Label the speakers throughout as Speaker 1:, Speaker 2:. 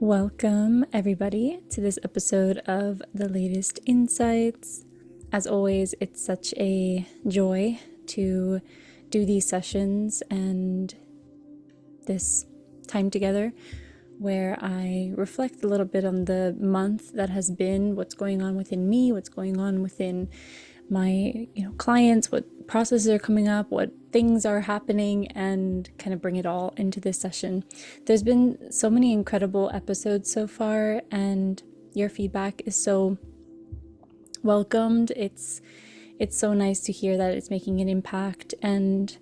Speaker 1: Welcome, everybody, to this episode of The Latest Insights. As always, it's such a joy to do these sessions and this time together where I reflect a little bit on the month that has been, what's going on within me, what's going on within my clients, what processes are coming up, what things are happening, and kind of bring it all into this session. There's been so many incredible episodes so far, and your feedback is so welcomed. It's so nice to hear that it's making an impact. And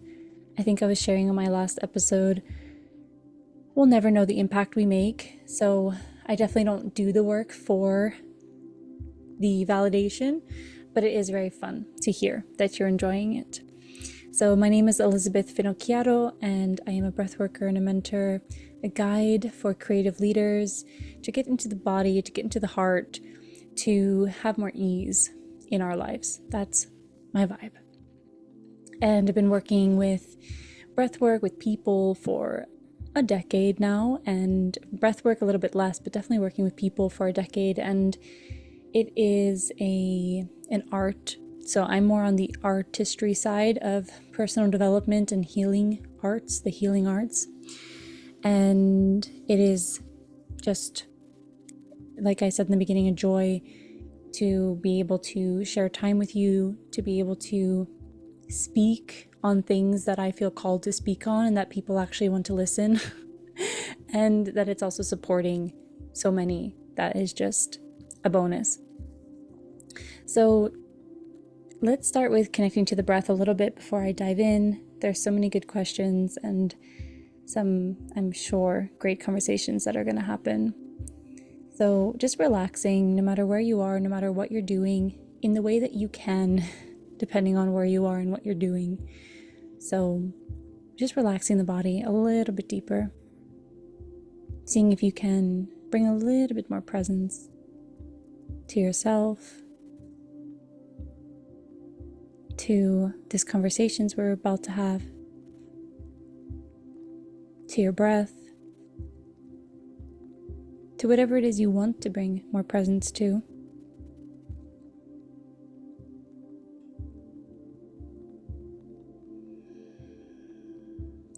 Speaker 1: I think I was sharing on my last episode, we'll never know the impact we make, so I definitely don't do the work for the validation, but it is very fun to hear that you're enjoying it. So my name is Elizabeth Finocchiaro, and I am a breathworker and a mentor, a guide for creative leaders to get into the body, to get into the heart, to have more ease in our lives. That's my vibe. And I've been working with breathwork with people for a decade now, and breathwork a little bit less, but definitely working with people for a decade. And it is an art. So I'm more on the artistry side of personal development and healing arts, the healing arts. And it is just, like I said in the beginning, a joy to be able to share time with you, to be able to speak on things that I feel called to speak on and that people actually want to listen. And that it's also supporting so many. That is just a bonus. So let's start with connecting to the breath a little bit before I dive in. There's so many good questions and some, I'm sure, great conversations that are going to happen. So just relaxing, no matter where you are, no matter what you're doing, in the way that you can, depending on where you are and what you're doing. So just relaxing the body a little bit deeper. Seeing if you can bring a little bit more presence to yourself, to these conversations we're about to have, to your breath, to whatever it is you want to bring more presence to.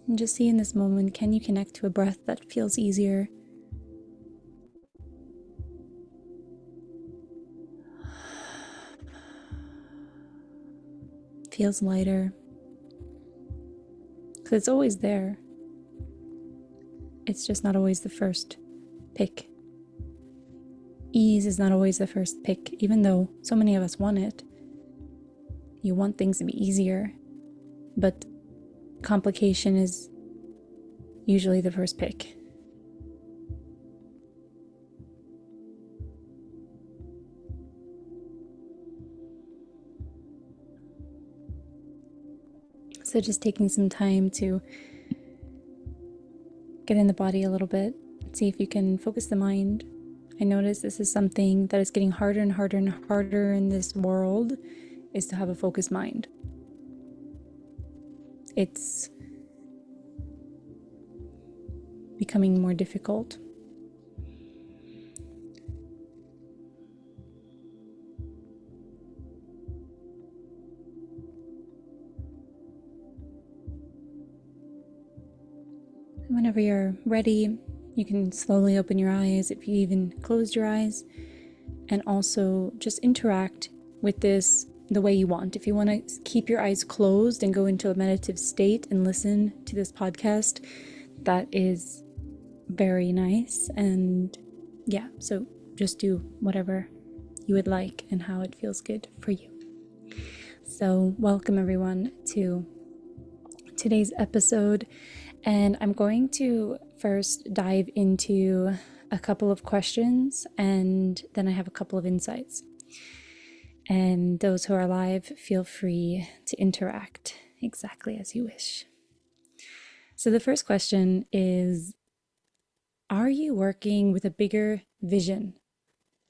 Speaker 1: And just see in this moment, can you connect to a breath that feels easier? Feels lighter? Because it's always there. It's just not always the first pick. Ease is not always the first pick, even though so many of us want it. You want things to be easier, but complication is usually the first pick. So just taking some time to get in the body a little bit, see if you can focus the mind. I notice this is something that is getting harder and harder and harder in this world, is to have a focused mind. It's becoming more difficult. Whenever you're ready, you can slowly open your eyes if you even closed your eyes, and also just interact with this the way you want. If you want to keep your eyes closed and go into a meditative state and listen to this podcast, that is very nice. And yeah, so just do whatever you would like and how it feels good for you. So welcome everyone to today's episode. And I'm going to first dive into a couple of questions, and then I have a couple of insights. And those who are live, feel free to interact exactly as you wish. So the first question is, are you working with a bigger vision?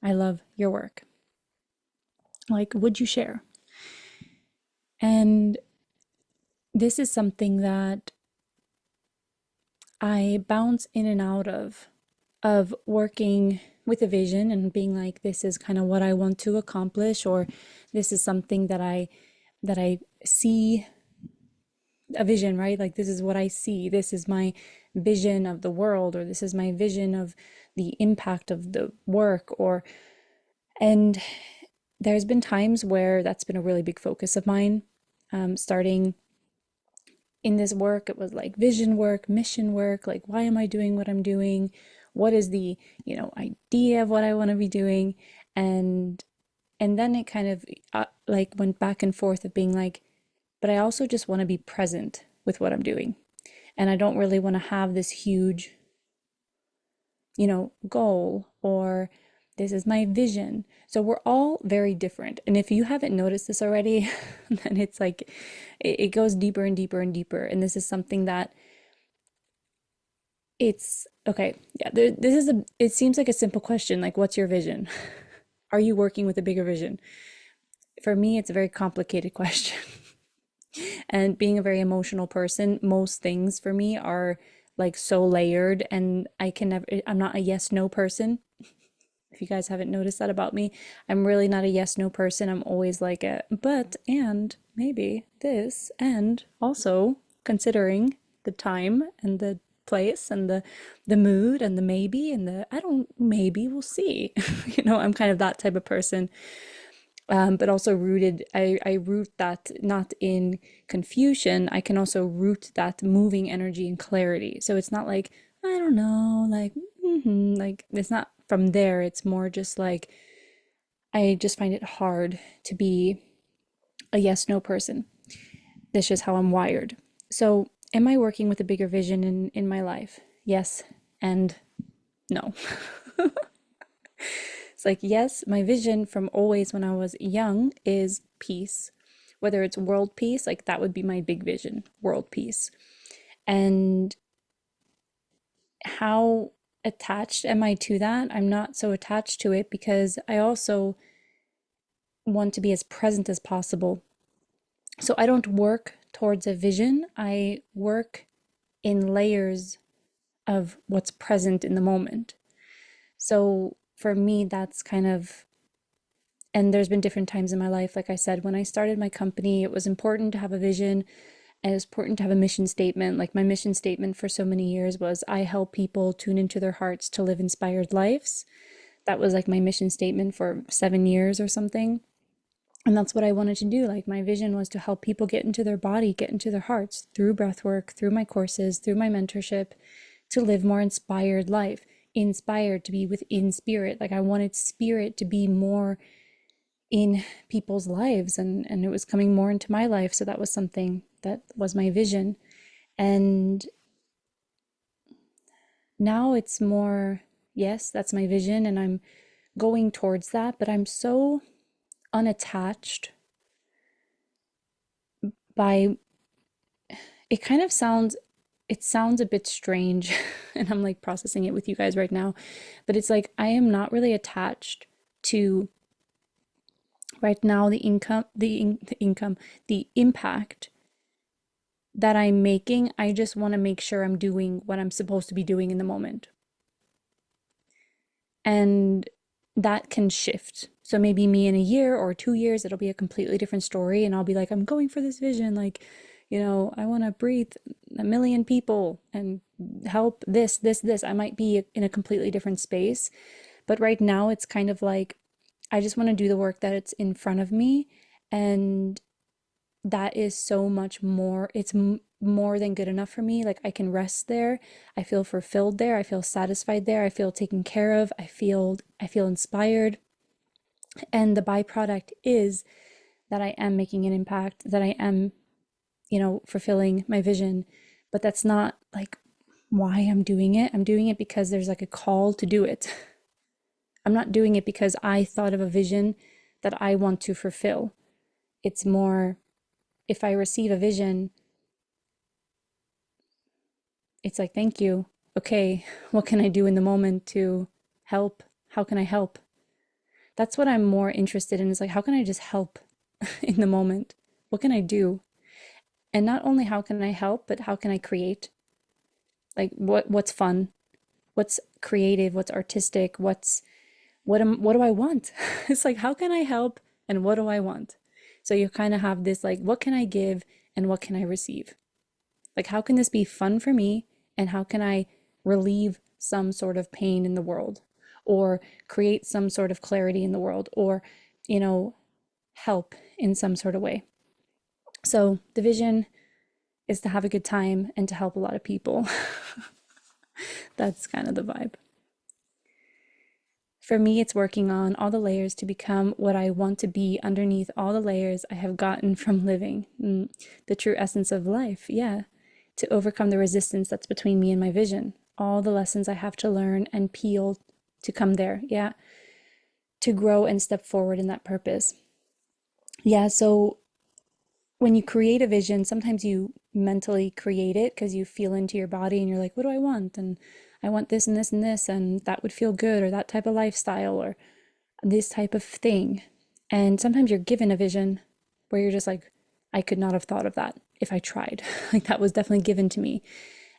Speaker 1: I love your work. Like, would you share? And this is something that I bounce in and out of of working with a vision and being like, this is kind of what I want to accomplish, or this is something that I see a vision, right? Like, this is what I see. This is my vision of the world, or this is my vision of the impact of the work, or, and there's been times where that's been a really big focus of mine. Starting in this work, it was like vision work, mission work, like, why am I doing what I'm doing? What is the, idea of what I want to be doing? And then it kind of like went back and forth of being like, but I also just want to be present with what I'm doing. And I don't really want to have this huge, goal, or this is my vision. So we're all very different. And if you haven't noticed this already, then it's like it goes deeper and deeper and deeper. And this is something that it's okay. Yeah, this is it seems like a simple question, like, what's your vision? Are you working with a bigger vision? For me, it's a very complicated question. And being a very emotional person, most things for me are like so layered, and I'm not a yes no person. If you guys haven't noticed that about me, I'm really not a yes no person. I'm always like a but, and maybe this, and also considering the time and the place and the mood and the maybe and the I don't, maybe we'll see. I'm kind of that type of person. But also rooted, I root that not in confusion. I can also root that moving energy in clarity. So it's not like, I don't know, like, like, it's not from there. It's more just like, I just find it hard to be a yes no person. That's just how I'm wired. So, am I working with a bigger vision in my life? Yes and no. It's like, yes, my vision from always when I was young is peace. Whether it's world peace, like, that would be my big vision, world peace. And how attached am I to that? I'm not so attached to it because I also want to be as present as possible. So I don't work towards a vision, I work in layers of what's present in the moment. So for me, that's kind of, and there's been different times in my life. Like I said, when I started my company, it was important to have a vision and it's important to have a mission statement. Like, my mission statement for so many years was, I help people tune into their hearts to live inspired lives. That was like my mission statement for 7 years or something. And that's what I wanted to do. Like, my vision was to help people get into their body, get into their hearts through breath work, through my courses, through my mentorship, to live more inspired life, inspired to be within spirit. Like, I wanted spirit to be more in people's lives, and it was coming more into my life. So that was something that was my vision. And now it's more, yes, that's my vision and I'm going towards that, but I'm so unattached by, it kind of sounds, it sounds a bit strange and I'm like processing it with you guys right now, but it's like, I am not really attached to right now the impact that I'm making. I just want to make sure I'm doing what I'm supposed to be doing in the moment. And that can shift. So maybe me in a year or 2 years, it'll be a completely different story. And I'll be like, I'm going for this vision. Like, I want to breathe 1 million people and help this. I might be in a completely different space. But right now, it's kind of like, I just want to do the work that it's in front of me. And that is so much more. It's more than good enough for me. Like, I can rest there. I feel fulfilled there. I feel satisfied there. I feel taken care of. I feel inspired. And the byproduct is that I am making an impact, that I am, fulfilling my vision. But that's not like why I'm doing it. I'm doing it because there's like a call to do it. I'm not doing it because I thought of a vision that I want to fulfill. It's more, if I receive a vision, it's like, thank you. Okay, what can I do in the moment to help? How can I help? That's what I'm more interested in, is like, how can I just help in the moment? What can I do? And not only how can I help, but how can I create? Like, what's fun? what's creative, what's artistic, what do I want? It's like, how can I help and what do I want? So you kind of have this like, what can I give and what can I receive? Like, how can this be fun for me and how can I relieve some sort of pain in the world or create some sort of clarity in the world or, you know, help in some sort of way? So the vision is to have a good time and to help a lot of people. That's kind of the vibe. For me, it's working on all the layers to become what I want to be underneath all the layers I have gotten from living. The true essence of life, yeah. To overcome the resistance that's between me and my vision. All the lessons I have to learn and peel to come there, yeah. To grow and step forward in that purpose. Yeah, so when you create a vision, sometimes you mentally create it because you feel into your body and you're like, what do I want? And I want this and this and this, and that would feel good, or that type of lifestyle, or this type of thing. And sometimes you're given a vision where you're just like, I could not have thought of that if I tried. Like that was definitely given to me.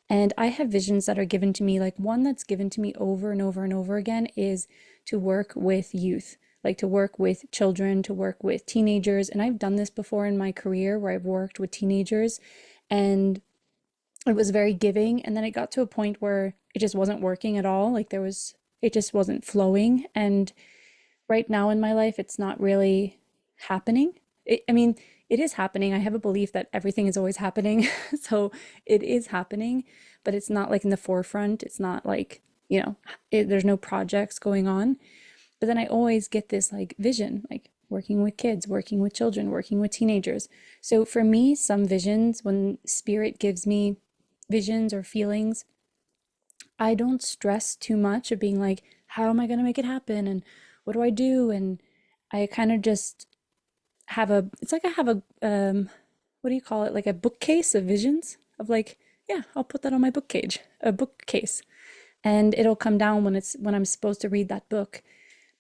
Speaker 1: And I have visions that are given to me, like one that's given to me over and over and over again is to work with youth, like to work with children, to work with teenagers. And I've done this before in my career where I've worked with teenagers and it was very giving. And then it got to a point where it just wasn't working at all. Like it just wasn't flowing. And right now in my life, it's not really happening. I mean, it is happening. I have a belief that everything is always happening. So it is happening, but it's not like in the forefront. It's not like, there's no projects going on. But then I always get this like vision, like working with kids, working with children, working with teenagers. So for me, some visions, when spirit gives me visions or feelings, I don't stress too much of being like, how am I going to make it happen? And what do I do? And I kind of just it's like I have what do you call it? Like a bookcase of visions of like, yeah, I'll put that on my bookcase. And it'll come down when I'm supposed to read that book.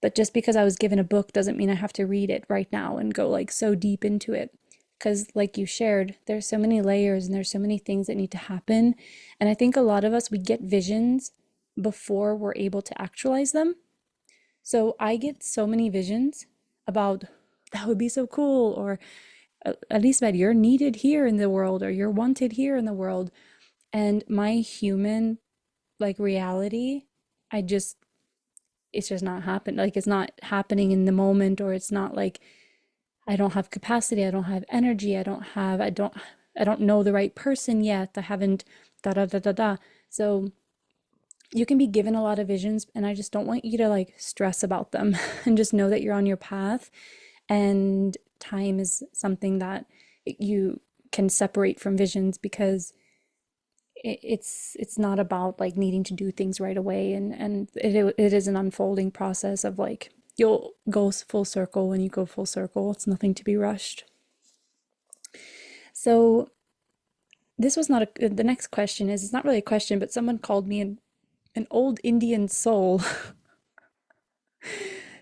Speaker 1: But just because I was given a book doesn't mean I have to read it right now and go like so deep into it. Because like you shared, there's so many layers and there's so many things that need to happen. And I think a lot of us, we get visions before we're able to actualize them. So I get so many visions about that would be so cool, or at least that you're needed here in the world, or you're wanted here in the world. And my human like reality, it's just not happening. Like it's not happening in the moment, or it's not like I don't have capacity, I don't have energy, I don't know the right person yet. I haven't da da da da da. So you can be given a lot of visions, and I just don't want you to like stress about them and just know that you're on your path. And time is something that you can separate from visions because it's not about like needing to do things right away, and it is an unfolding process of like you'll go full circle when you go full circle. It's nothing to be rushed. So this was not the next question is, it's not really a question, but someone called me an old Indian soul.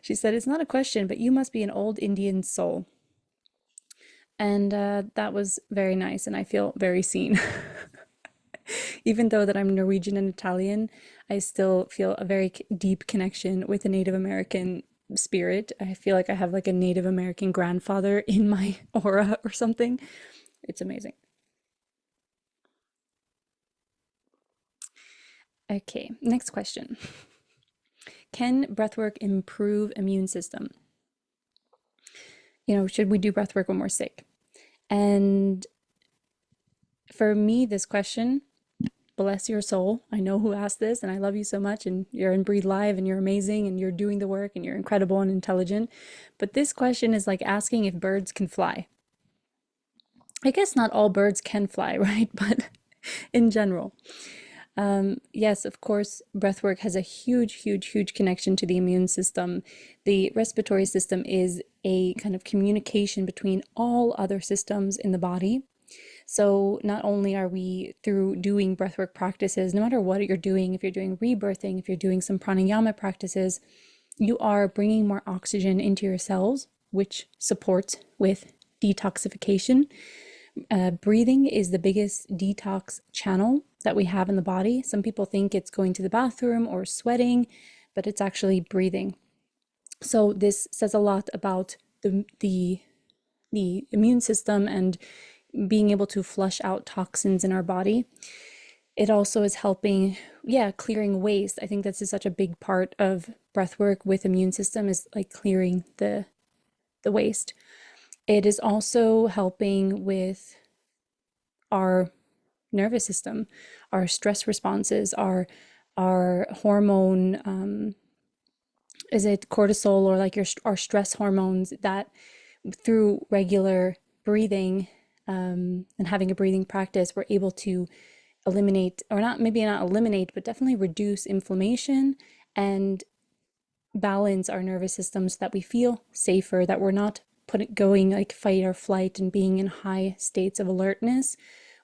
Speaker 1: She said, it's not a question, but you must be an old Indian soul. And that was very nice, and I feel very seen. Even though that I'm Norwegian and Italian, I still feel a very deep connection with a Native American spirit. I feel like I have like a Native American grandfather in my aura or something. It's amazing. Okay, next question. Can breathwork improve immune system? Should we do breathwork when we're sick? And for me, this question, bless your soul. I know who asked this, and I love you so much, and you're in Breathe Live, and you're amazing, and you're doing the work, and you're incredible and intelligent. But this question is like asking if birds can fly. I guess not all birds can fly, right? But in general. Yes, of course, breathwork has a huge, huge, huge connection to the immune system. The respiratory system is a kind of communication between all other systems in the body. So not only are we, through doing breathwork practices, no matter what you're doing, if you're doing rebirthing, if you're doing some pranayama practices, you are bringing more oxygen into your cells, which supports with detoxification, Breathing is the biggest detox channel that we have in the body. Some people think it's going to the bathroom or sweating, but it's actually breathing. So this says a lot about the immune system and being able to flush out toxins in our body. It also is helping, yeah, clearing waste. I think this is such a big part of breath work with immune system, is like clearing the waste. It is also helping with our nervous system, our stress responses, our hormone, is it cortisol, or like our stress hormones, that through regular breathing, and having a breathing practice, we're able to eliminate, or not, maybe not eliminate, but definitely reduce inflammation and balance our nervous system so that we feel safer, that we're not going like fight or flight and being in high states of alertness,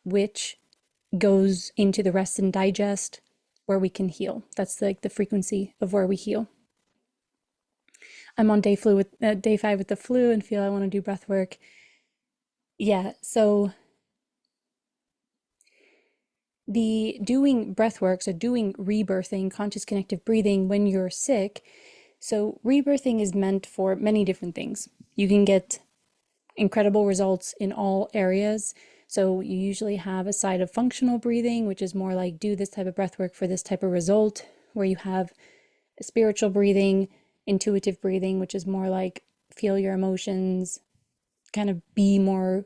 Speaker 1: which goes into the rest and digest, where we can heal. That's like the frequency of where we heal. I'm on day 5 with the flu and feel I want to do breath work. Yeah, so the doing breath work, so doing rebirthing, conscious connective breathing when you're sick. So rebirthing is meant for many different things. You can get incredible results in all areas. So you usually have a side of functional breathing, which is more like do this type of breath work for this type of result, where you have spiritual breathing, intuitive breathing, which is more like feel your emotions, kind of be more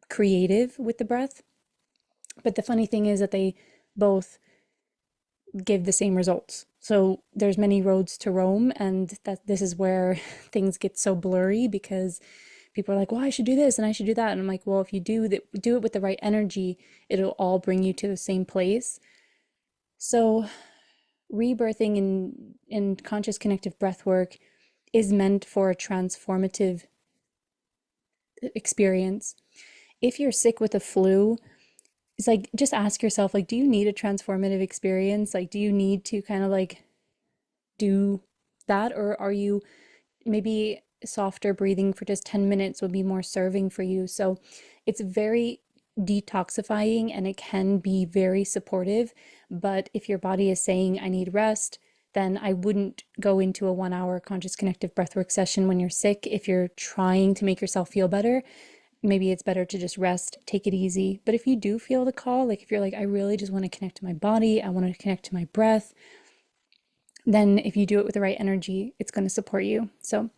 Speaker 1: creative with the breath. But the funny thing is that they both give the same results. So there's many roads to Rome, and that this is where things get so blurry, because people are like, well, I should do this and I should do that. And I'm like, well, if you do it with the right energy, it'll all bring you to the same place. So rebirthing in conscious connective breath work is meant for a transformative experience. If you're sick with a flu, it's like, just ask yourself, like, do you need a transformative experience? Like, do you need to kind of like do that? Or are you, maybe softer breathing for just 10 minutes would be more serving for you? So it's very detoxifying and it can be very supportive. But if your body is saying, I need rest, then I wouldn't go into a 1 hour conscious connective breathwork session when you're sick. If you're trying to make yourself feel better, maybe it's better to just rest, take it easy. But if you do feel the call, like if you're like, I really just want to connect to my body, I want to connect to my breath, then if you do it with the right energy, it's going to support you. So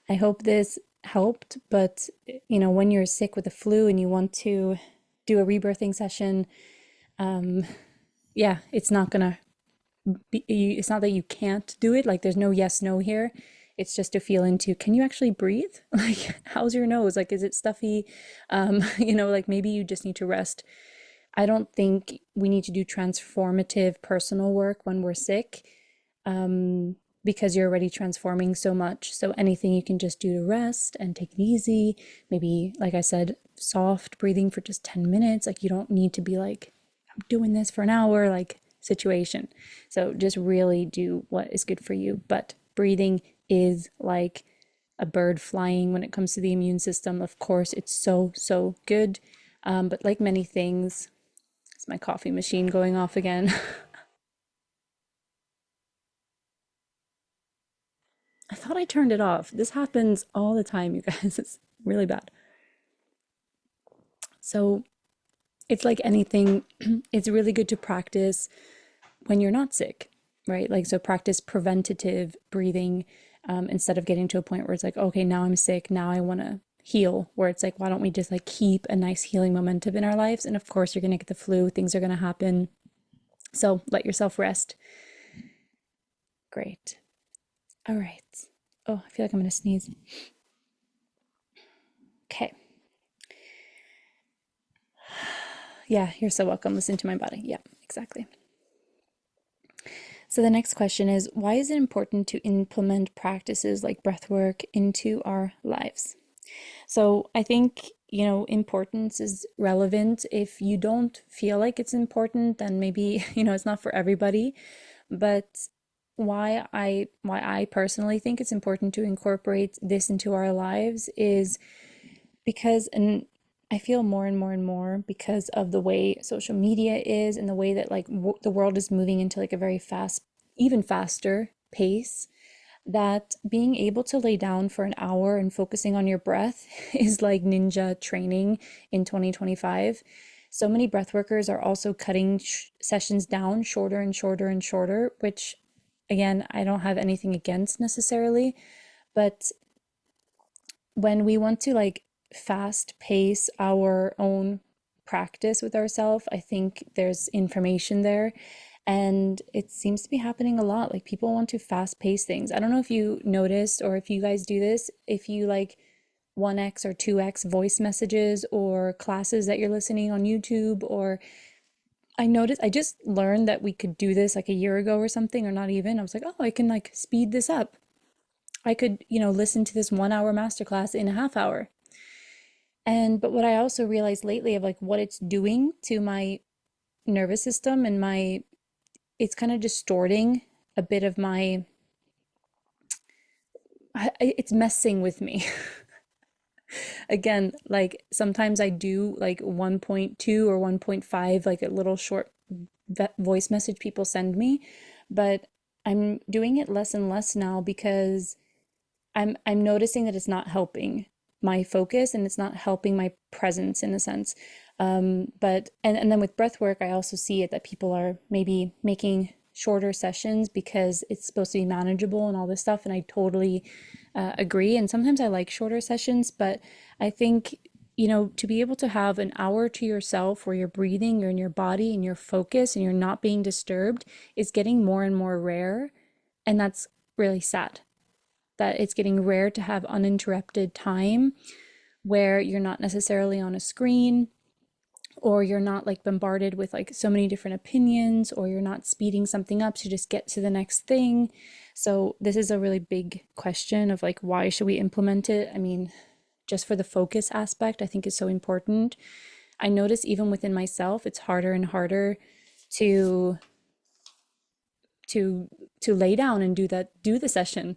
Speaker 1: I hope this helped. But, when you're sick with the flu and you want to do a rebirthing session, yeah, it's not going to be, it's not that you can't do it. Like there's no yes, no here. It's just to feel into, can you actually breathe? Like, how's your nose? Like, is it stuffy? Like maybe you just need to rest. I don't think we need to do transformative personal work when we're sick, because you're already transforming so much. So anything you can just do to rest and take it easy. Maybe, like I said, soft breathing for just 10 minutes. Like you don't need to be like, I'm doing this for an hour, like situation. So just really do what is good for you. But breathing is like a bird flying when it comes to the immune system. Of course, it's so, so good. But like many things, it's my coffee machine going off again. I thought I turned it off. This happens all the time, you guys. It's really bad. So it's like anything, it's really good to practice when you're not sick, right? Like, so practice preventative breathing, instead of getting to a point where it's like, okay, now I'm sick, now I want to heal, where it's like, why don't we just like keep a nice healing momentum in our lives? And of course, you're going to get the flu, things are going to happen. So let yourself rest. Great. All right. Oh, I feel like I'm going to sneeze. Okay. Yeah, you're so welcome. Listen to my body. Yeah, exactly. So the next question is, why is it important to implement practices like breath work into our lives? So I think, importance is relevant. If you don't feel like it's important, then maybe, it's not for everybody. But why I personally think it's important to incorporate this into our lives is because, and I feel more and more and more because of the way social media is and the way that like the world is moving into like a very fast, even faster pace, that being able to lay down for an hour and focusing on your breath is like ninja training in 2025. So many breath workers are also cutting sessions down shorter and shorter and shorter, which again, I don't have anything against necessarily, but when we want to like fast pace our own practice with ourselves, I think there's information there. And it seems to be happening a lot. Like people want to fast pace things. I don't know if you noticed or if you guys do this, if you like 1x or 2x voice messages or classes that you're listening on YouTube, or I noticed, I just learned that we could do this like a year ago or something, or not even. I was like, oh, I can like speed this up. I could, listen to this 1 hour masterclass in a half hour. But what I also realized lately of like what it's doing to my nervous system and it's kind of distorting a bit of it's messing with me. Again, like sometimes I do like 1.2 or 1.5, like a little short voice message people send me, but I'm doing it less and less now because I'm noticing that it's not helping my focus and it's not helping my presence in a sense. And then with breath work, I also see it that people are maybe making shorter sessions because it's supposed to be manageable and all this stuff. And I totally agree. And sometimes I like shorter sessions, but I think, to be able to have an hour to yourself where you're breathing, you're in your body and you're focused and you're not being disturbed is getting more and more rare. And that's really sad that it's getting rare to have uninterrupted time where you're not necessarily on a screen or you're not like bombarded with like so many different opinions, or you're not speeding something up to just get to the next thing. So this is a really big question of like, why should we implement it? I mean, just for the focus aspect, I think is so important. I notice even within myself, it's harder and harder to to lay down and do the session.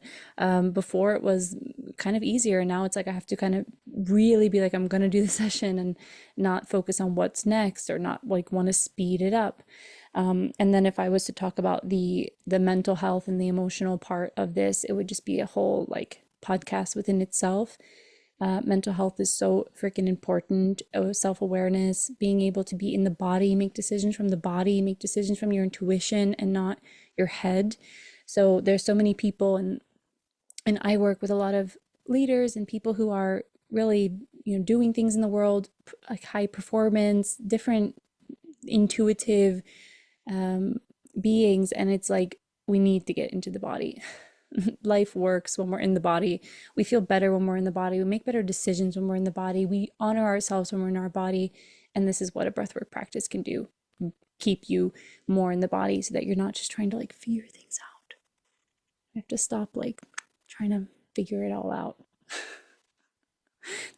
Speaker 1: Before it was kind of easier, and now it's like I have to kind of really be like, I'm gonna do the session and not focus on what's next, or not like want to speed it up. And then if I was to talk about the mental health and the emotional part of this, it would just be a whole like podcast within itself. Mental health is so freaking important. Self-awareness, being able to be in the body, make decisions from the body, make decisions from your intuition and not your head. So there's so many people, and I work with a lot of leaders and people who are really, doing things in the world, like high performance, different intuitive beings. And it's like, we need to get into the body. Life works when we're in the body. We feel better when we're in the body. We make better decisions when we're in the body. We honor ourselves when we're in our body. And this is what a breathwork practice can do. Keep you more in the body so that you're not just trying to like figure things out. You have to stop like trying to figure it all out.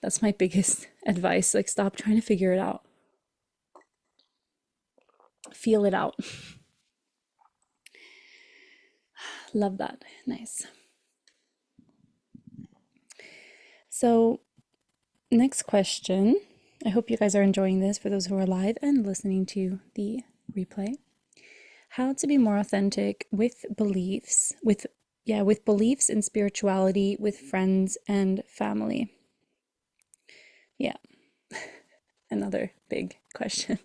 Speaker 1: That's my biggest advice. Like, stop trying to figure it out. Feel it out. Love that. Nice. So, next question. I hope you guys are enjoying this for those who are live and listening to the replay. How to be more authentic with beliefs, with beliefs in spirituality, with friends and family. Yeah. Another big question.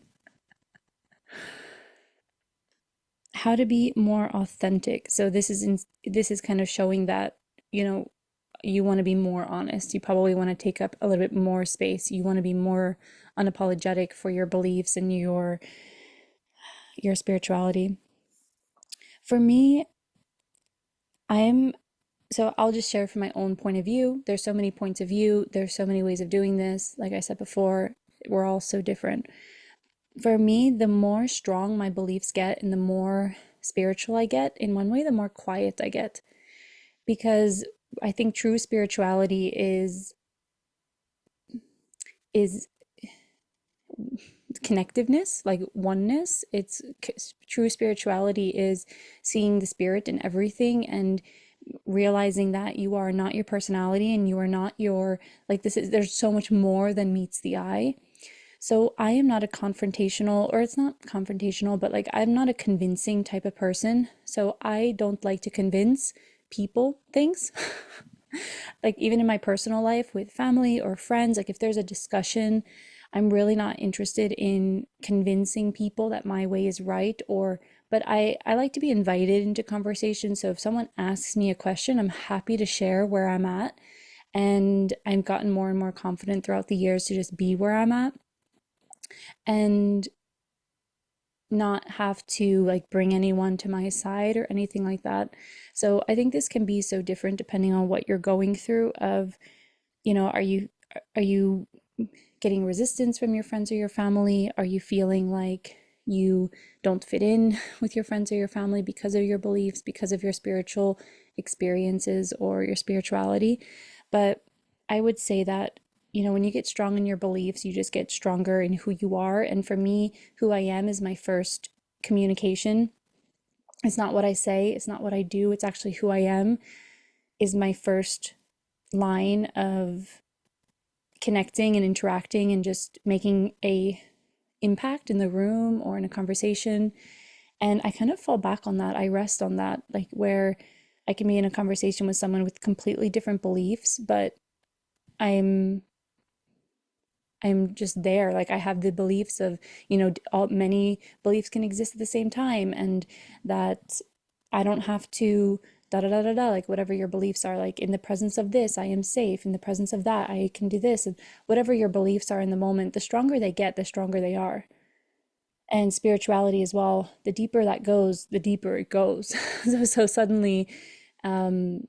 Speaker 1: How to be more authentic. So this is kind of showing that, you want to be more honest. You probably want to take up a little bit more space. You want to be more unapologetic for your beliefs and your spirituality. For me, I'll just share from my own point of view. There's so many points of view. There's so many ways of doing this. Like I said before, we're all so different. For me, the more strong my beliefs get and the more spiritual I get, in one way, the more quiet I get. Because I think true spirituality is connectiveness, like oneness. True spirituality is seeing the spirit in everything and realizing that you are not your personality and you are not your, like, there's so much more than meets the eye. So I am not a confrontational, or it's not confrontational, but like I'm not a convincing type of person. So I don't like to convince people things. Like even in my personal life with family or friends, like if there's a discussion, I'm really not interested in convincing people that my way is right, or but I like to be invited into conversation. So if someone asks me a question, I'm happy to share where I'm at. And I've gotten more and more confident throughout the years to just be where I'm at and not have to like bring anyone to my side or anything like that. So I think this can be so different depending on what you're going through of, are you getting resistance from your friends or your family? Are you feeling like you don't fit in with your friends or your family because of your beliefs, because of your spiritual experiences or your spirituality? But I would say that, when you get strong in your beliefs, you just get stronger in who you are. And for me, who I am is my first communication. It's not what I say, it's not what I do, it's actually who I am, is my first line of connecting and interacting and just making a impact in the room or in a conversation. And I kind of fall back on that. I rest on that, like where I can be in a conversation with someone with completely different beliefs, but I'm I'm just there. Like I have the beliefs of, many beliefs can exist at the same time, and that I don't have to da da da da da, like whatever your beliefs are, like in the presence of this, I am safe. In the presence of that, I can do this. And whatever your beliefs are in the moment, the stronger they get, the stronger they are. And spirituality as well, the deeper that goes, the deeper it goes. So suddenly, um,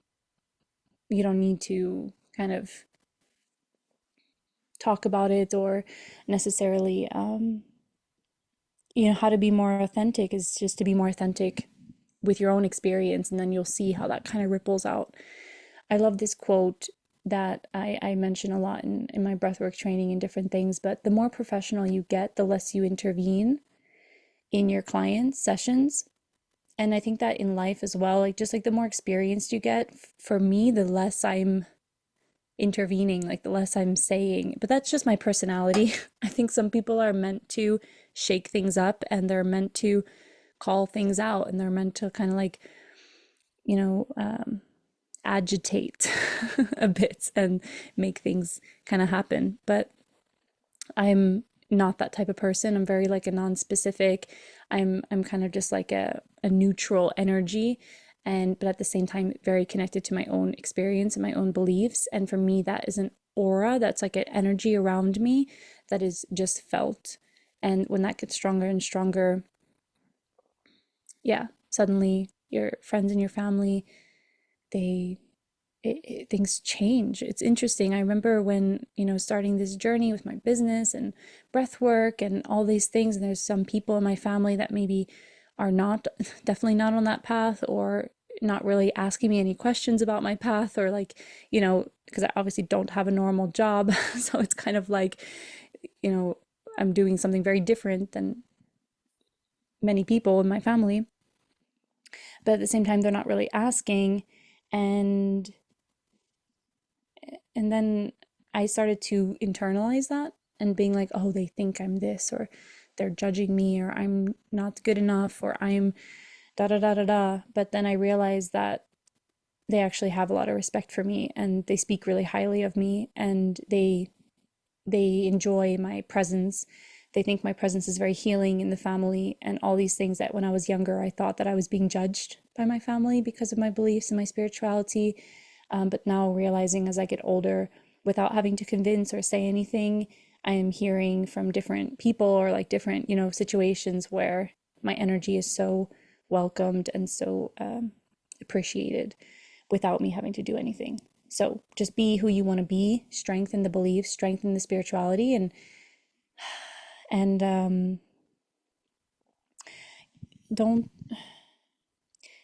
Speaker 1: you don't need to kind of talk about it or necessarily how to be more authentic is just to be more authentic with your own experience, and then you'll see how that kind of ripples out. I love this quote that I mention a lot in my breathwork training and different things, but the more professional you get, the less you intervene in your clients' sessions. And I think that in life as well, like just like the more experienced you get, for me, the less I'm intervening, like the less I'm saying. But that's just my personality. I think some people are meant to shake things up and they're meant to call things out and they're meant to kind of like, you know, um, agitate a bit and make things kind of happen. But I'm not that type of person. I'm very like a non-specific. I'm kind of just like a neutral energy, and but at the same time very connected to my own experience and my own beliefs. And for me that is an aura, that's like an energy around me that is just felt. And when that gets stronger and stronger, yeah, suddenly your friends and your family, they things change. It's interesting. I remember when, starting this journey with my business and breath work and all these things, and there's some people in my family that maybe are not, definitely not on that path, or not really asking me any questions about my path, or like, because I obviously don't have a normal job. So it's kind of like, you know, I'm doing something very different than many people in my family. But at the same time, they're not really asking. And And then I started to internalize that and being like, oh, they think I'm this, or they're judging me, or I'm not good enough, or I'm da da da da da. But then I realized that they actually have a lot of respect for me and they speak really highly of me, and they enjoy my presence. They think my presence is very healing in the family, and all these things that when I was younger, I thought that I was being judged by my family because of my beliefs and my spirituality. But now realizing as I get older, without having to convince or say anything, I am hearing from different people or like different, situations where my energy is so welcomed and so appreciated without me having to do anything. So just be who you want to be, strengthen the beliefs, strengthen the spirituality, and don't,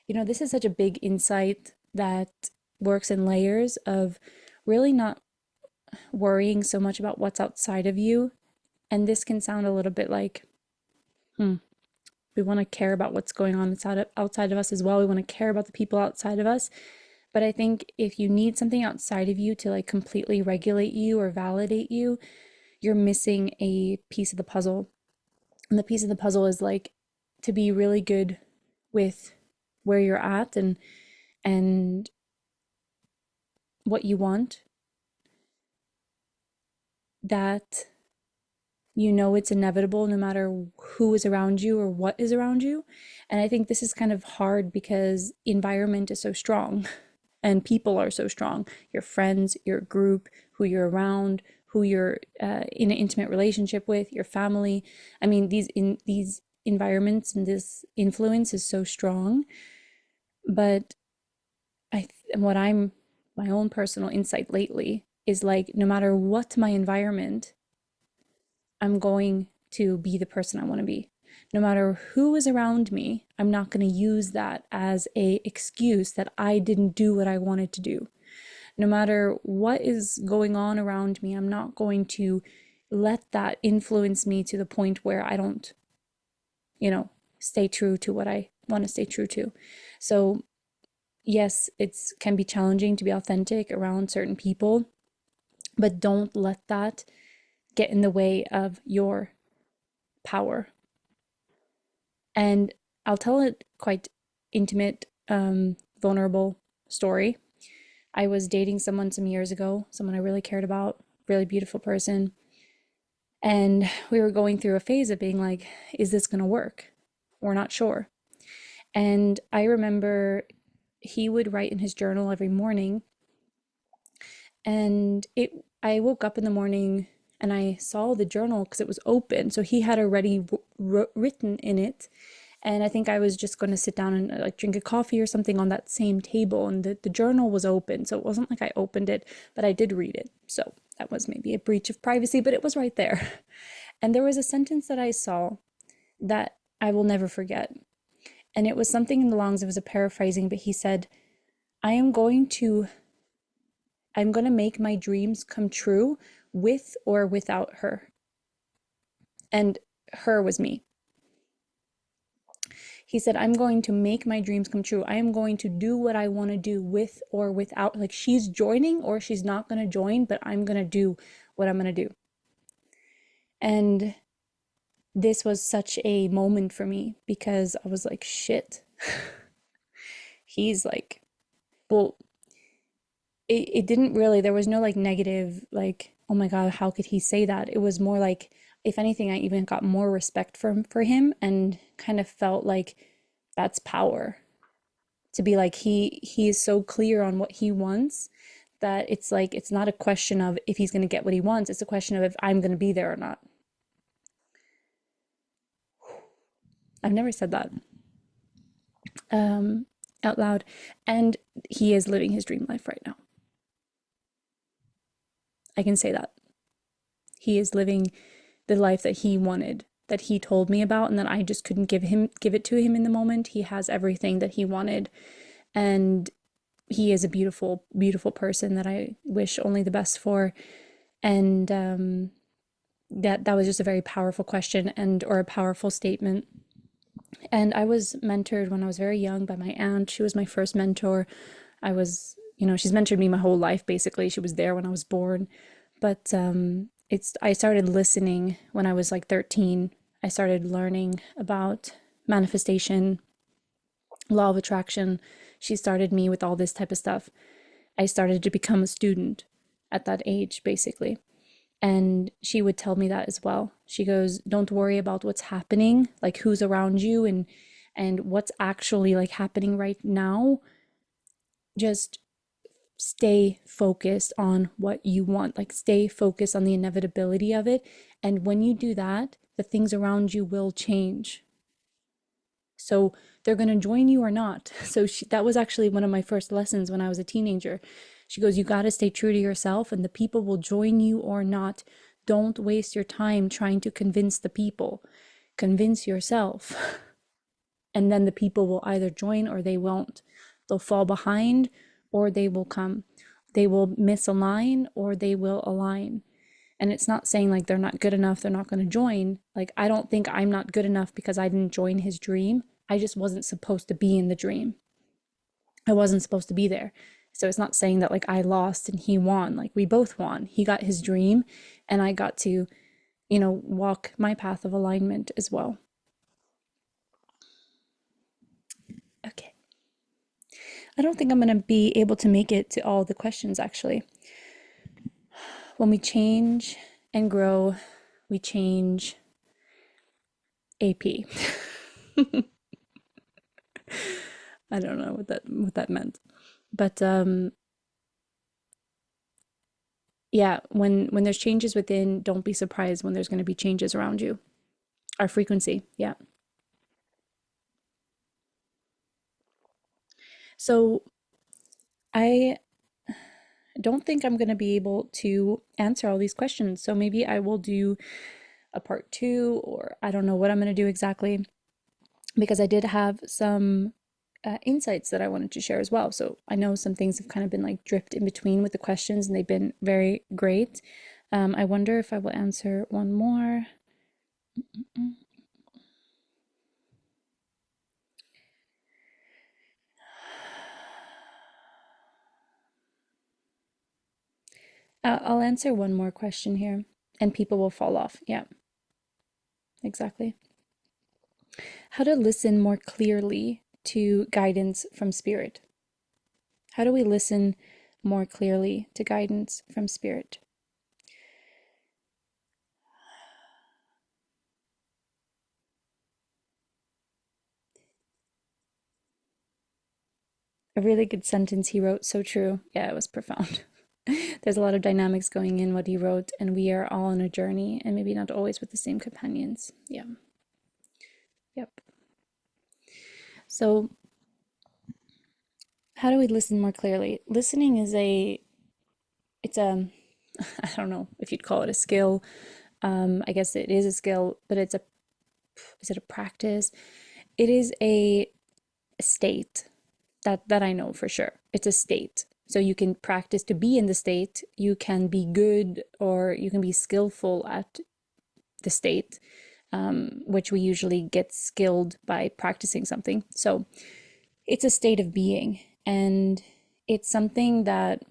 Speaker 1: this is such a big insight that works in layers of really not worrying so much about what's outside of you. And this can sound a little bit like, we want to care about what's going on outside of us as well. We want to care about the people outside of us. But I think if you need something outside of you to like completely regulate you or validate you, you're missing a piece of the puzzle. And the piece of the puzzle is like to be really good with where you're at and what you want, that you know it's inevitable no matter who is around you or what is around you. And I think this is kind of hard because environment is so strong and people are so strong. Your friends, your group, who you're around, who you're in an intimate relationship with, your family. I mean, these environments and this influence is so strong. But what I'm my own personal insight lately is like no matter what my environment, I'm going to be the person I want to be. No matter who is around me, I'm not going to use that as a excuse that I didn't do what I wanted to do. No matter what is going on around me, I'm not going to let that influence me to the point where I don't, stay true to what I want to stay true to. So, yes, it's can be challenging to be authentic around certain people, but don't let that get in the way of your power. And I'll tell a quite intimate, vulnerable story. I was dating someone some years ago, someone I really cared about, really beautiful person. And we were going through a phase of being like, is this going to work? We're not sure. And I remember he would write in his journal every morning. And I woke up in the morning and I saw the journal because it was open. So he had already written in it. And I think I was just going to sit down and like drink a coffee or something on that same table. And the journal was open. So it wasn't like I opened it, but I did read it. So that was maybe a breach of privacy, but it was right there. And there was a sentence that I saw that I will never forget. And it was something in the lungs. It was a paraphrasing, but he said, I am going to make my dreams come true with or without her. And her was me. He said, I'm going to make my dreams come true. I am going to do what I want to do with or without. Like she's joining or she's not going to join, but I'm going to do what I'm going to do. And this was such a moment for me because I was like, shit. He's like, well, it didn't really, there was no like negative, like, oh my God, how could he say that? It was more like, if anything, I even got more respect for him and kind of felt like that's power. To be like, he is so clear on what he wants that it's like, it's not a question of if he's going to get what he wants. It's a question of if I'm going to be there or not. I've never said that out loud. And he is living his dream life right now. I can say that. He is living the life that he wanted, that he told me about, and that I just couldn't give it to him in the moment. He has everything that he wanted. And he is a beautiful, beautiful person that I wish only the best for. And that was just a very powerful question or a powerful statement. And I was mentored when I was very young by my aunt. She was my first mentor. I was, she's mentored me my whole life, basically. She was there when I was born. But I started listening when I was like 13. I started learning about manifestation, law of attraction. She started me with all this type of stuff. I started to become a student at that age, basically. And she would tell me that as well. She goes, don't worry about what's happening, like who's around you and what's actually like happening right now. Just stay focused on what you want, like stay focused on the inevitability of it. And when you do that, the things around you will change. So they're going to join you or not. So that was actually one of my first lessons when I was a teenager. She goes, you got to stay true to yourself and the people will join you or not. Don't waste your time trying to convince the people. Convince yourself. And then the people will either join or they won't. They'll fall behind or they will come. They will misalign or they will align. And it's not saying like they're not good enough, they're not going to join. Like, I don't think I'm not good enough because I didn't join his dream. I just wasn't supposed to be in the dream. I wasn't supposed to be there. So it's not saying that like I lost and he won. Like we both won. He got his dream and I got to, walk my path of alignment as well. Okay. I don't think I'm going to be able to make it to all the questions actually. When we change and grow, we change AP. I don't know what that meant. But yeah, when there's changes within, don't be surprised when there's going to be changes around you. Our frequency, yeah. So I don't think I'm going to be able to answer all these questions. So maybe I will do a part two, or I don't know what I'm going to do exactly, because I did have some insights that I wanted to share as well. So I know some things have kind of been like dripped in between with the questions, and they've been very great. I wonder if I will answer one more. I'll answer one more question here, and people will fall off. Yeah, exactly. How to listen more clearly to guidance from spirit. How do we listen more clearly to guidance from spirit? A really good sentence he wrote, so true. Yeah, it was profound. There's a lot of dynamics going in what he wrote, and we are all on a journey, and maybe not always with the same companions. Yeah. Yep. So, how do we listen more clearly? Listening is it's a, I don't know if you'd call it a skill. I guess it is a skill, but is it a practice? It is a state that I know for sure. It's a state. So you can practice to be in the state, you can be good or you can be skillful at the state, which we usually get skilled by practicing something. So it's a state of being, and it's something that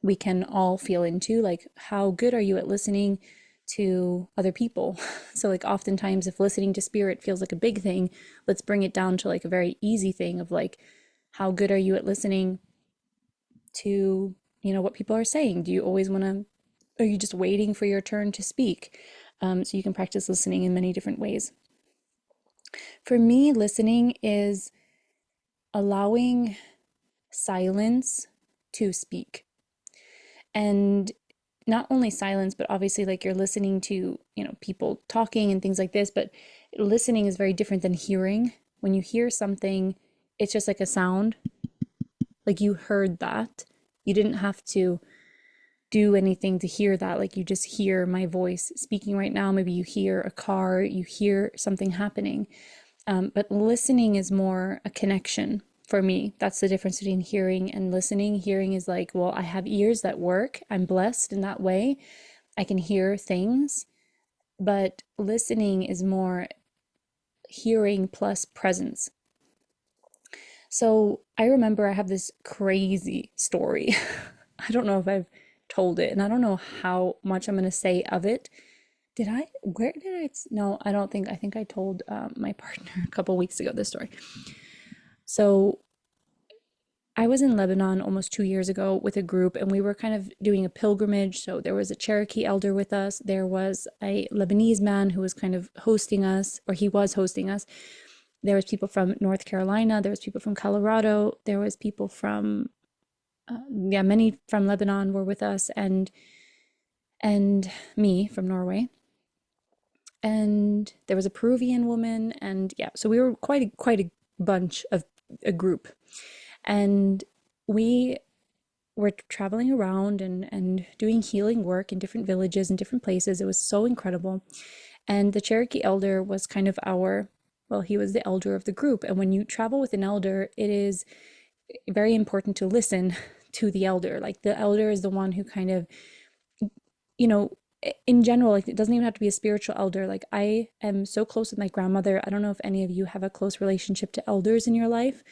Speaker 1: we can all feel into. Like, how good are you at listening to other people? So, like, oftentimes, if listening to spirit feels like a big thing, let's bring it down to like a very easy thing of like, how good are you at listening to, what people are saying? Do you always want to, are you just waiting for your turn to speak? So you can practice listening in many different ways. For me, listening is allowing silence to speak. And not only silence, but obviously like you're listening to, people talking and things like this, but listening is very different than hearing. When you hear something, it's just like a sound. Like you heard that. You didn't have to do anything to hear that. Like you just hear my voice speaking right now. Maybe you hear a car, you hear something happening. But listening is more a connection for me. That's the difference between hearing and listening. Hearing is like, well, I have ears that work. I'm blessed in that way. I can hear things. But listening is more hearing plus presence. So I remember I have this crazy story. I don't know if I've told it, and I don't know how much I'm going to say of it. Where did I, no, I don't think, I think I told my partner a couple weeks ago this story. So I was in Lebanon almost 2 years ago with a group, and we were kind of doing a pilgrimage. So there was a Cherokee elder with us. There was a Lebanese man who was kind of hosting us, or he was hosting us. There was people from North Carolina. There was people from Colorado. There was people from, many from Lebanon were with us, and me from Norway. And there was a Peruvian woman, and yeah, so we were quite a bunch of a group, and we were traveling around and doing healing work in different villages and different places. It was so incredible. And the Cherokee elder was kind of well, he was the elder of the group. And when you travel with an elder, it is very important to listen to the elder. Like the elder is the one who kind of, you know, in general, like it doesn't even have to be a spiritual elder. Like I am so close with my grandmother. I don't know if any of you have a close relationship to elders in your life,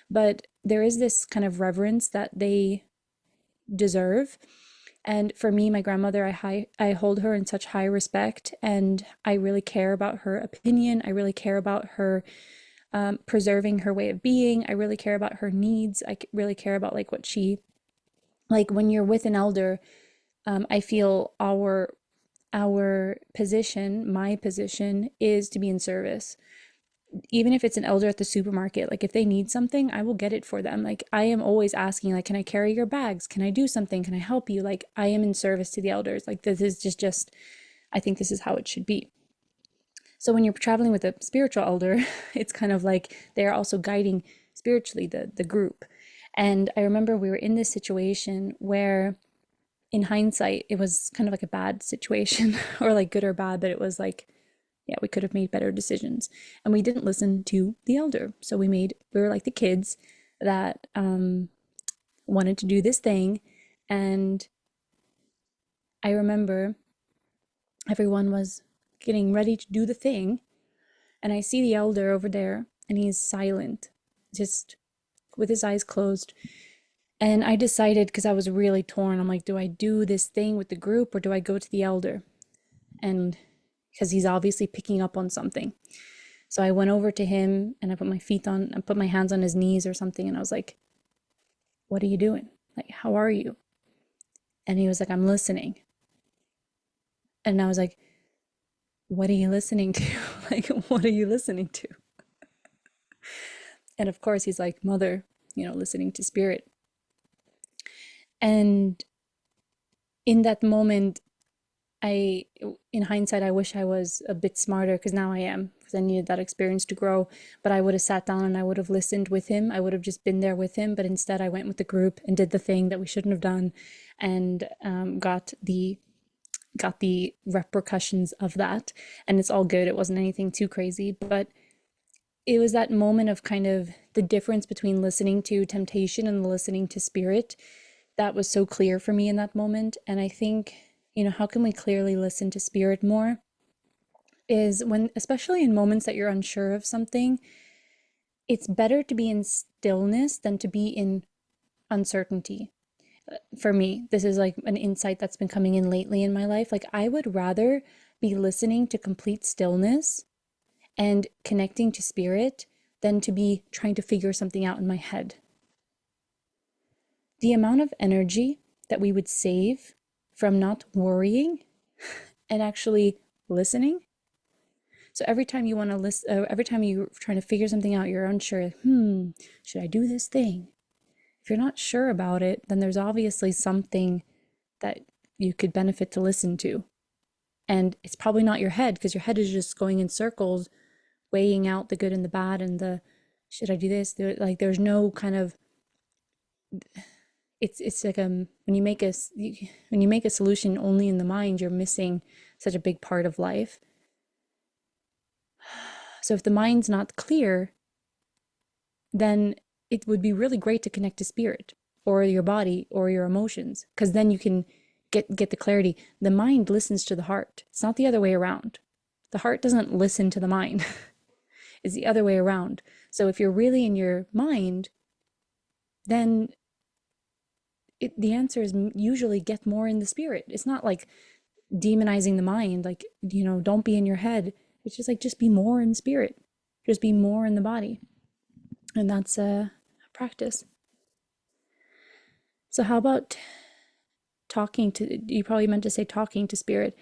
Speaker 1: but there is this kind of reverence that they deserve. And for me, my grandmother, I hold her in such high respect, and I really care about her opinion. I really care about her preserving her way of being. I really care about her needs. Really care about like what she, like when you're with an elder, I feel our position, my position, is to be in service. Even if it's an elder at the supermarket, like if they need something, I will get it for them. Like I am always asking, like, can I carry your bags? Can I do something? Can I help you? Like I am in service to the elders. Like this is just I think this is how it should be. So when you're traveling with a spiritual elder, it's kind of like they're also guiding spiritually the group. And I remember we were in this situation where in hindsight, it was kind of like a bad situation or like good or bad, but it was like, yeah, we could have made better decisions. And we didn't listen to the elder. So we were like the kids that wanted to do this thing. And I remember everyone was getting ready to do the thing. And I see the elder over there and he's silent, just with his eyes closed. And I decided, because I was really torn, I'm like, do I do this thing with the group or do I go to the elder? And because he's obviously picking up on something. So I went over to him and I put my hands on his knees or something. And I was like, what are you doing? Like, how are you? And he was like, I'm listening. And I was like, what are you listening to? Like, what are you listening to? And of course, he's like, Mother, listening to spirit. And in that moment, in hindsight, I wish I was a bit smarter, because now I am, because I needed that experience to grow. But I would have sat down and I would have listened with him. I would have just been there with him. But instead, I went with the group and did the thing that we shouldn't have done, and got the repercussions of that. And it's all good. It wasn't anything too crazy, but it was that moment of kind of the difference between listening to temptation and listening to spirit that was so clear for me in that moment. And I think, how can we clearly listen to spirit more is when, especially in moments that you're unsure of something, it's better to be in stillness than to be in uncertainty. For me, this is like an insight that's been coming in lately in my life. Like I would rather be listening to complete stillness and connecting to spirit than to be trying to figure something out in my head. The amount of energy that we would save from not worrying and actually listening. So every time you want to listen, every time you're trying to figure something out, you're unsure, should I do this thing? If you're not sure about it, then there's obviously something that you could benefit to listen to. And it's probably not your head, because your head is just going in circles, weighing out the good and the bad and the, should I do this? Like there's no kind of, it's like when you make a solution only in the mind, you're missing such a big part of life. So if the mind's not clear, then it would be really great to connect to spirit or your body or your emotions, because then you can get the clarity. The mind listens to the heart. It's not the other way around. The heart doesn't listen to the mind. It's the other way around. So if you're really in your mind, then the answer is usually get more in the spirit. It's not like demonizing the mind, like, don't be in your head. It's just like, just be more in spirit. Just be more in the body. And that's a practice. So how about you probably meant to say talking to spirit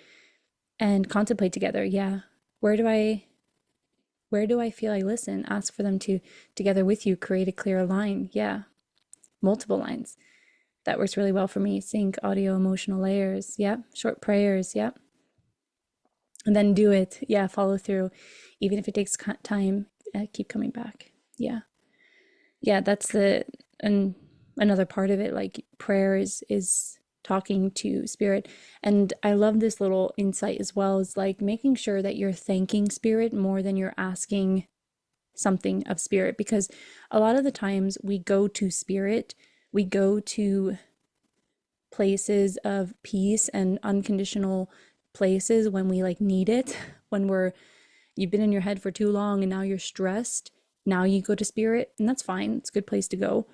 Speaker 1: and contemplate together. Yeah. Where do I feel I listen? Ask for them to, together with you, create a clear line. Yeah. Multiple lines. That works really well for me. Sync, audio, emotional layers. Yeah. Short prayers. Yeah. And then do it. Yeah. Follow through. Even if it takes time, keep coming back. Yeah. Yeah. That's another part of it. Like prayer is talking to spirit. And I love this little insight as well, is like making sure that you're thanking spirit more than you're asking something of spirit, because a lot of the times we go to spirit, we go to places of peace and unconditional places when we like need it, when you've been in your head for too long and now you're stressed now you go to spirit, and that's fine. It's a good place to go.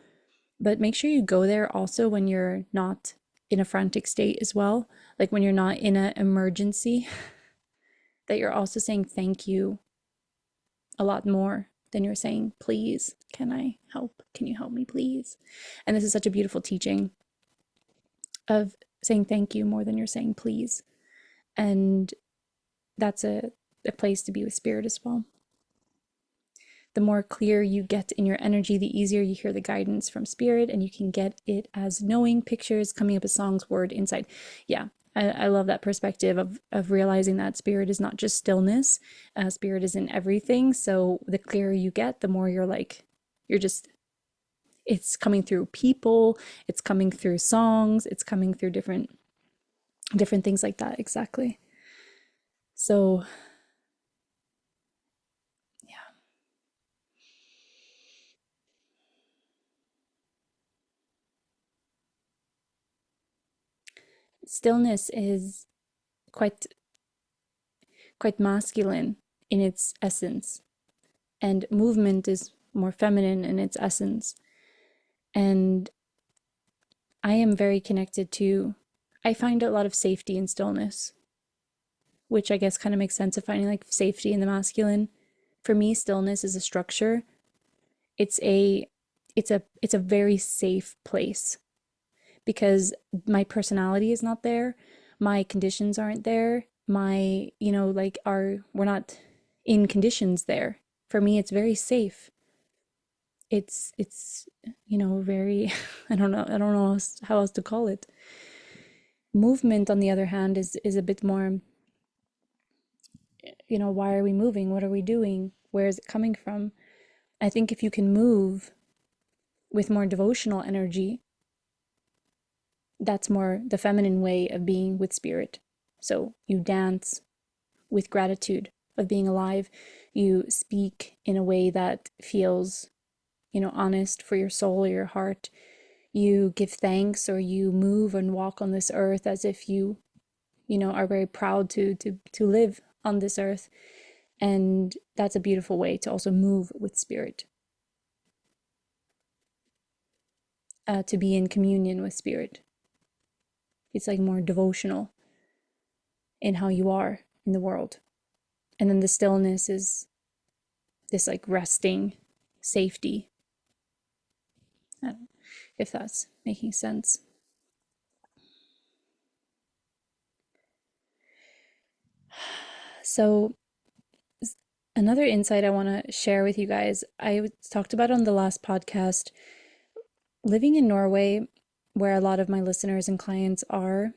Speaker 1: But make sure you go there also when you're not in a frantic state as well. Like when you're not in an emergency, that you're also saying thank you a lot more than you're saying, please, can I help? Can you help me, please? And this is such a beautiful teaching of saying thank you more than you're saying please. And that's a place to be with spirit as well. The more clear you get in your energy, the easier you hear the guidance from spirit, and you can get it as knowing, pictures, coming up with songs, word, insight. Yeah, I love that perspective of realizing that spirit is not just stillness. Spirit is in everything. So the clearer you get, the more you're like, it's coming through people, it's coming through songs, it's coming through different things like that. Exactly. So yeah, stillness is quite masculine in its essence, and movement is more feminine in its essence. And I am very connected to, I find a lot of safety in stillness, which I guess kind of makes sense of finding like safety in the masculine. For me, stillness is a structure. It's a it's a very safe place because my personality is not there, my conditions aren't there, my, like we're not in conditions there. For me, it's very safe. It's very I don't know how else to call it. Movement, on the other hand, is a bit more, why are we moving? What are we doing? Where is it coming from? I think if you can move with more devotional energy, that's more the feminine way of being with spirit. So you dance with gratitude of being alive. You speak in a way that feels, honest for your soul or your heart. You give thanks, or you move and walk on this earth as if you are very proud to live on this earth. And that's a beautiful way to also move with spirit, to be in communion with spirit. It's like more devotional in how you are in the world. And then the stillness is this like resting safety. I don't know if that's making sense. So another insight I want to share with you guys, I talked about on the last podcast, living in Norway, where a lot of my listeners and clients are,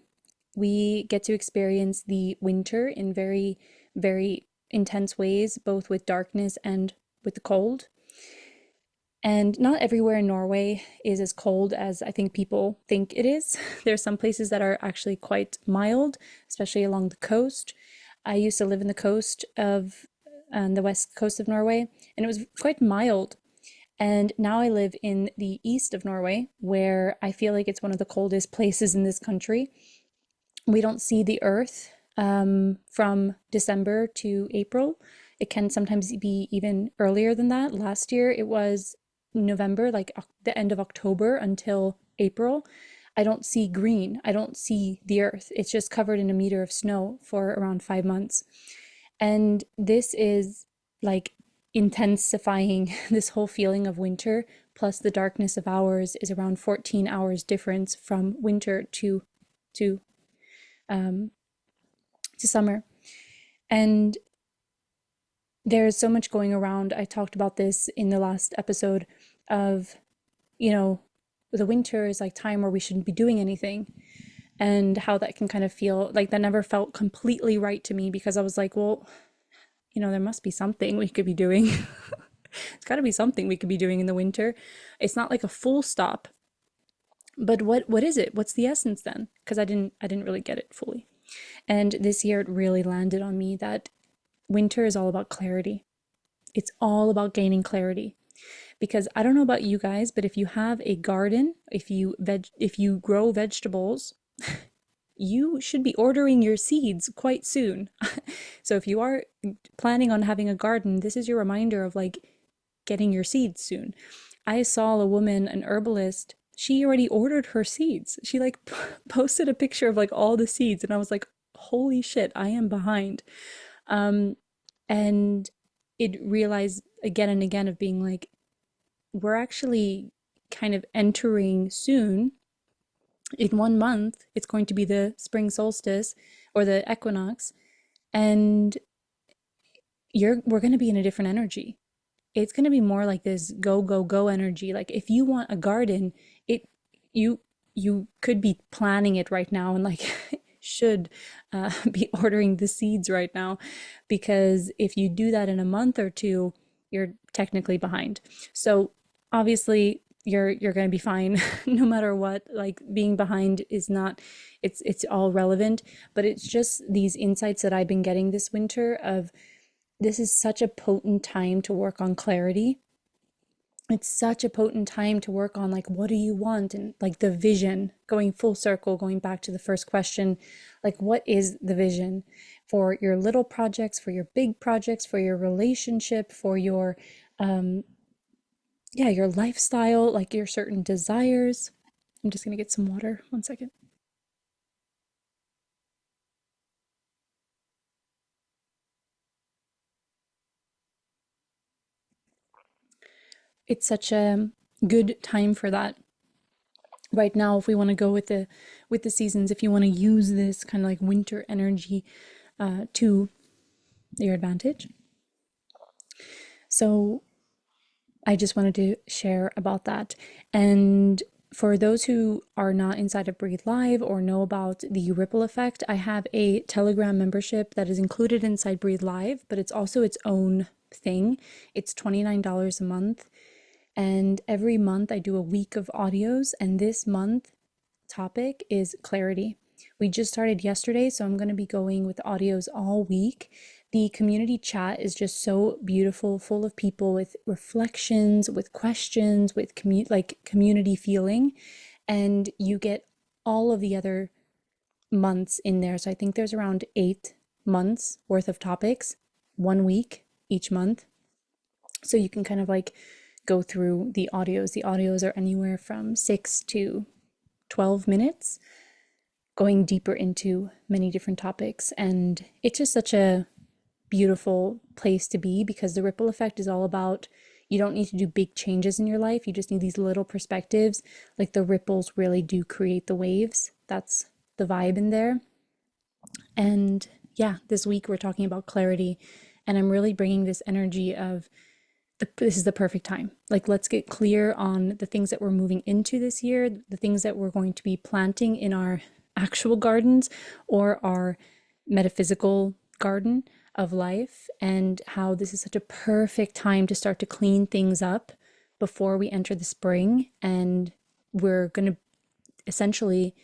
Speaker 1: we get to experience the winter in very, very intense ways, both with darkness and with the cold. And not everywhere in Norway is as cold as I think people think it is. There are some places that are actually quite mild, especially along the coast. I used to live in the coast of the west coast of Norway, and it was quite mild. And now I live in the east of Norway, where I feel like it's one of the coldest places in this country. We don't see the earth from December to April. It can sometimes be even earlier than that. Last year it was November, like the end of October until April. I don't see green. I don't see the earth. It's just covered in a meter of snow for around 5 months. And this is like intensifying this whole feeling of winter, plus the darkness of hours is around 14 hours difference from winter to um, summer. And there's so much going around. I talked about this in the last episode of, the winter is like time where we shouldn't be doing anything, and how that can kind of feel like that never felt completely right to me, because I was like, well, there must be something we could be doing. It's got to be something we could be doing in the winter. It's not like a full stop. But what is it? What's the essence then? Because I didn't really get it fully. And this year it really landed on me that winter is all about clarity. It's all about gaining clarity. Because I don't know about you guys, but if you have a garden, if you grow vegetables, you should be ordering your seeds quite soon. So if you are planning on having a garden, this is your reminder of like, getting your seeds soon. I saw a woman, an herbalist, she already ordered her seeds. She like posted a picture of like all the seeds, and I was like, holy shit, I am behind. And it realized again and again of being like, we're actually kind of entering soon. In 1 month, it's going to be the spring solstice or the equinox, and we're going to be in a different energy. It's going to be more like this go go go energy. Like if you want a garden, it you you could be planning it right now and like should be ordering the seeds right now, because if you do that in a month or two, you're technically behind. So obviously you're going to be fine no matter what. Like being behind is not, it's all relevant, but it's just these insights that I've been getting this winter of, this is such a potent time to work on clarity. It's such a potent time to work on like, what do you want? And like the vision, going full circle, going back to the first question, like what is the vision for your little projects, for your big projects, for your relationship, for your your lifestyle, like your certain desires. I'm just gonna get some water. 1 second. It's such a good time for that right now. If we want to go with the seasons, if you want to use this kind of like winter energy to your advantage. So I just wanted to share about that. And for those who are not inside of Breathe Live or know about the ripple effect, I have a Telegram membership that is included inside Breathe Live, but it's also its own thing. It's $29 a month. And every month I do a week of audios. And this month topic is clarity. We just started yesterday, so I'm going to be going with audios all week. The community chat is just so beautiful, full of people with reflections, with questions, with community feeling, and you get all of the other months in there. So I think there's around 8 months worth of topics, 1 week each month. So you can kind of like go through the audios. The audios are anywhere from 6 to 12 minutes, going deeper into many different topics. And it's just such a beautiful place to be, because the ripple effect is all about, you don't need to do big changes in your life. You just need these little perspectives. Like the ripples really do create the waves. That's the vibe in there. And yeah, this week we're talking about clarity. And I'm really bringing this energy of, this is the perfect time. Like, let's get clear on the things that we're moving into this year, the things that we're going to be planting in our actual gardens or our metaphysical garden of life, and how this is such a perfect time to start to clean things up before we enter the spring. And we're going to essentially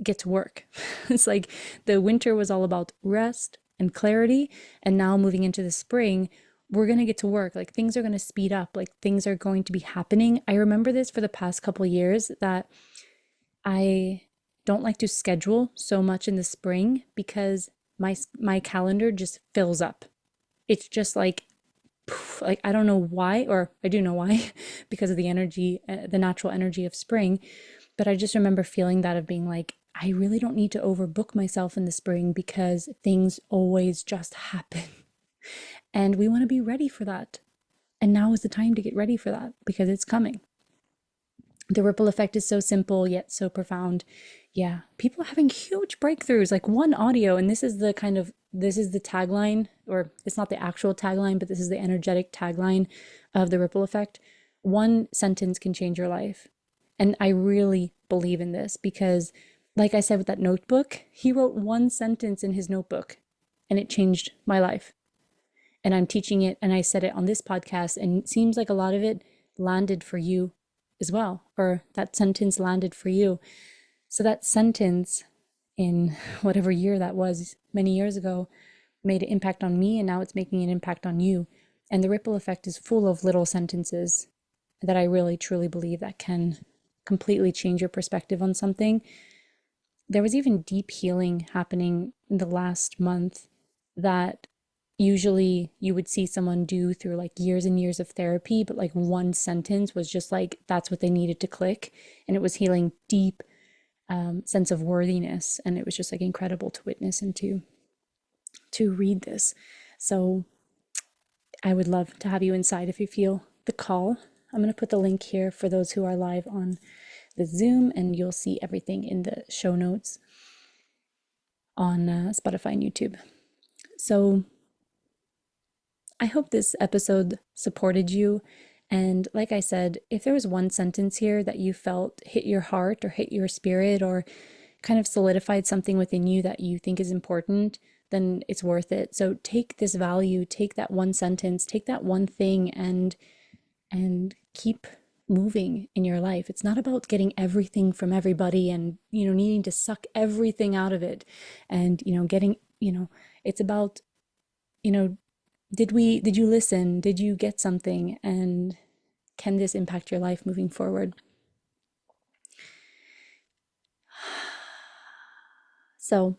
Speaker 1: get to work. It's like the winter was all about rest and clarity, and now moving into the spring, we're going to get to work. Like things are going to speed up, like things are going to be happening. I remember this for the past couple of years, that I don't like to schedule so much in the spring because my calendar just fills up. It's just like poof, like I don't know why, or I do know why, because of the energy, the natural energy of spring. But I just remember feeling that, of being like, I really don't need to overbook myself in the spring because things always just happen. And we want to be ready for that. And now is the time to get ready for that, because it's coming. The ripple effect is so simple yet so profound. Yeah, people are having huge breakthroughs, like one audio, and this is the tagline, or it's not the actual tagline, but this is the energetic tagline of the ripple effect. One sentence can change your life. And I really believe in this, because like I said with that notebook, he wrote one sentence in his notebook and it changed my life. And I'm teaching it, and I said it on this podcast, and it seems like a lot of it landed for you as well, or that sentence landed for you. So that sentence, in whatever year that was, many years ago, made an impact on me, and now it's making an impact on you. And the ripple effect is full of little sentences that I really truly believe that can completely change your perspective on something. There was even deep healing happening in the last month that usually you would see someone do through like years and years of therapy, but like one sentence was just like that's what they needed to click, and it was healing deep sense of worthiness, and it was just like incredible to witness and to read this. So I would love to have you inside if you feel the call. I'm going to put the link here for those who are live on the Zoom, and you'll see everything in the show notes on Spotify and YouTube. So I hope this episode supported you. And like I said, if there was one sentence here that you felt hit your heart or hit your spirit or kind of solidified something within you that you think is important, then it's worth it. So take this value, take that one sentence, take that one thing, and keep moving in your life. It's not about getting everything from everybody and, needing to suck everything out of it and, getting, it's about, did you listen? Did you get something? And can this impact your life moving forward? So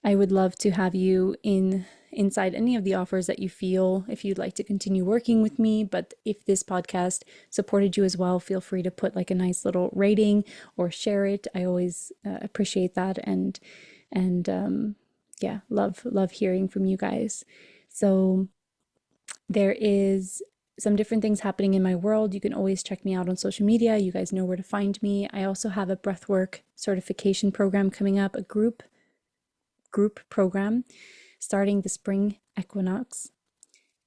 Speaker 1: I would love to have you inside any of the offers that you feel if you'd like to continue working with me. But if this podcast supported you as well, feel free to put like a nice little rating or share it. I always appreciate that, and yeah, love hearing from you guys. So there is some different things happening in my world. You can always check me out on social media. You guys know where to find me. I also have a breathwork certification program coming up, a group program starting the spring equinox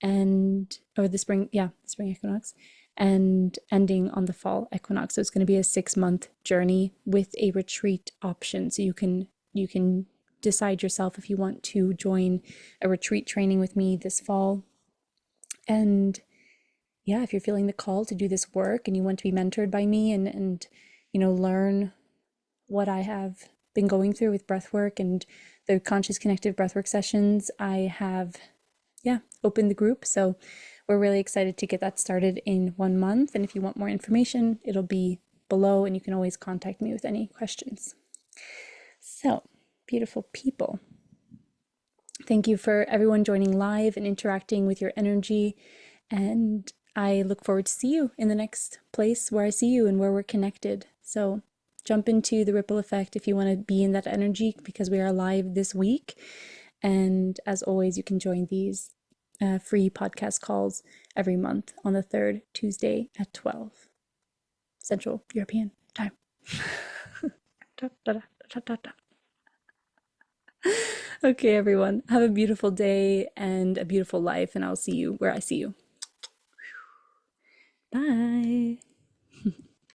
Speaker 1: the spring equinox and ending on the fall equinox. So it's going to be a 6-month journey with a retreat option. So you can decide yourself if you want to join a retreat training with me this fall. And yeah, if you're feeling the call to do this work and you want to be mentored by me and learn what I have been going through with breathwork and the conscious connective breathwork sessions, I have opened the group. So we're really excited to get that started in 1 month. And if you want more information, it'll be below, and you can always contact me with any questions. So, beautiful people, thank you for everyone joining live and interacting with your energy. And I look forward to see you in the next place where I see you and where we're connected. So jump into the ripple effect if you want to be in that energy, because we are live this week. And as always, you can join these free podcast calls every month on the third Tuesday at 12 Central European time. Okay, everyone, have a beautiful day and a beautiful life, and I'll see you where I see you. Bye.